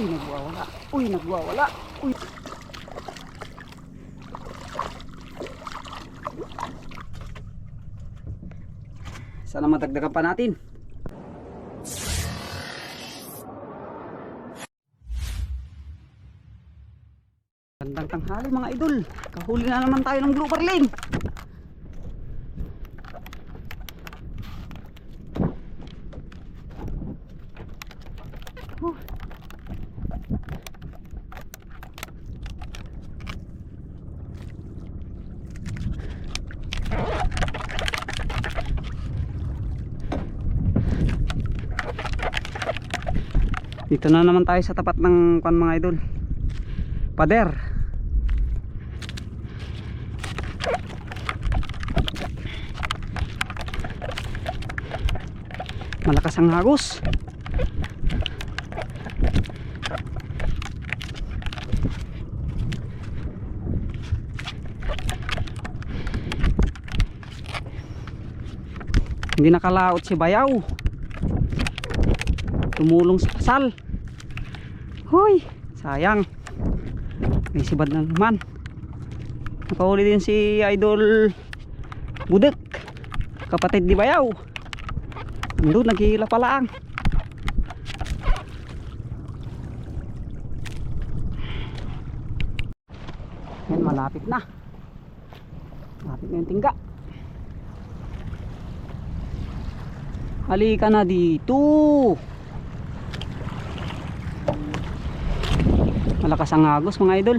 Uy, nagwawala. Uy, nagwawala. Uy. Sana madagdagan pa natin. Gandang tanghali mga idol. Kahuli na naman tayo ng grouper lane. Dito na naman tayo sa tapat ng mga idol. Pader. Malakas ang hagos. Hindi nakalaot si Bayaw. Tumulong sa kasal. Hoy, sayang. May sibad na naman. Nakahuli din si Idol Budek, kapatid ni Bayaw. Andun, naghihila pala ang. Yan, malapit na. Malapit na yung tingga. Halika na dito. Malakas ang agos mga idol.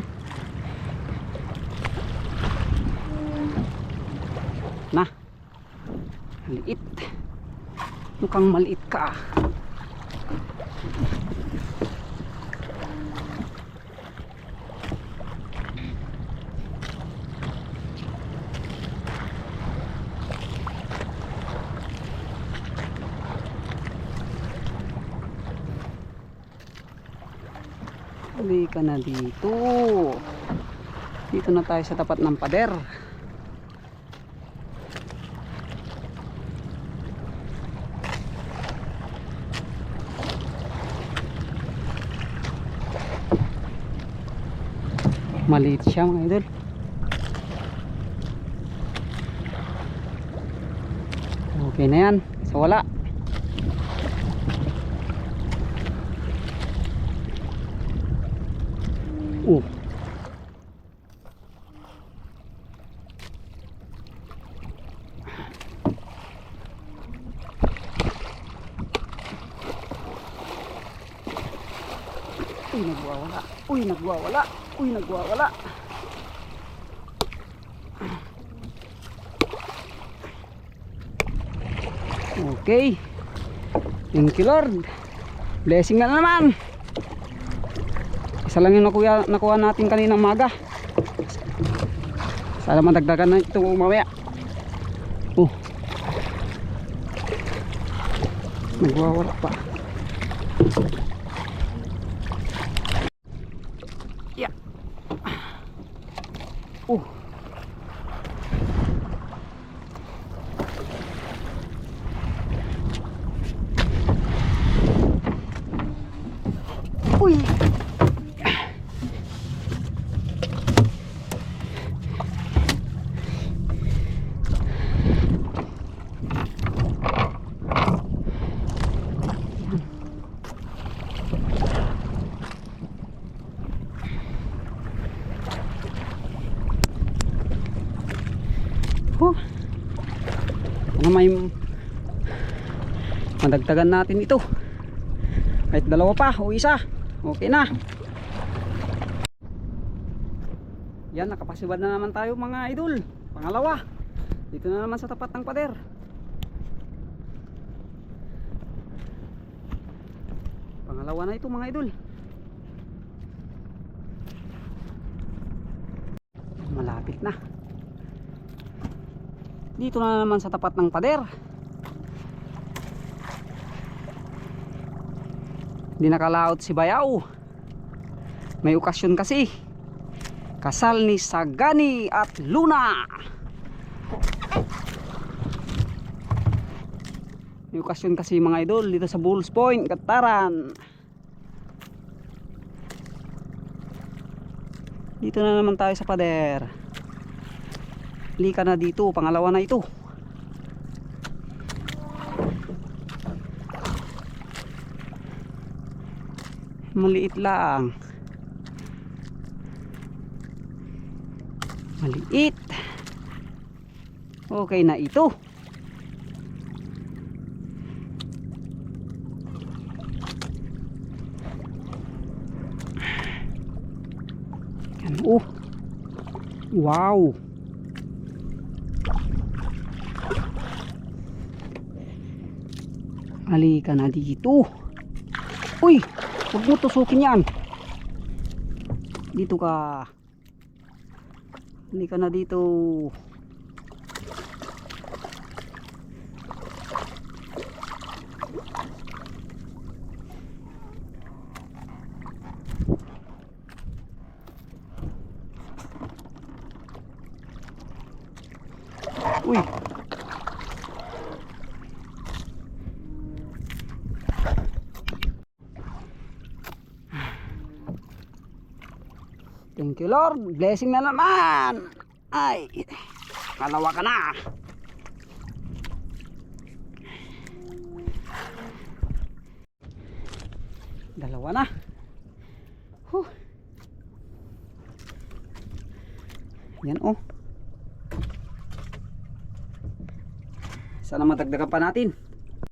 Na, maliit. Mukhang maliit ka. Halika na dito. Dito na tayo sa tapat ng pader. Maliit siya mga idol. Okay na yan. So wala. Uy, nagwawala. Uy, nagwawala. Uy, nagwawala. Okay. Thank you Lord. Blessing na naman. Isa lang yung nakuha natin kaninang maga. Sana madagdagan na ito mamaya. Nagwawala pa. Yeah. Uy. May madagdagan natin ito kahit dalawa pa o isa, okay na. Yan, nakapasibad na naman tayo mga idol. Pangalawa, dito na naman sa tapat ng pader. Pangalawa na ito mga idol. Malapit na. Dito na naman sa tapat ng pader. Hindi nakalaot si Bayaw. May okasyon kasi. Kasal ni Sagani at Luna. May okasyon kasi mga idol dito sa Bulls Point, Kataran. Dito na naman tayo sa pader. Lika na dito, pangalawa na ito. Maliit lang. Maliit. Okay na ito. Yan, oh. Wow. Halika na dito. Uy, huwag mo tusukin yan. Dito ka. Halika na dito. Uy. Thank you Lord. Blessing na naman. Ay, kalawa ka na. Dalawa na. Huh. Yan oh. Sana madagdagan pa natin.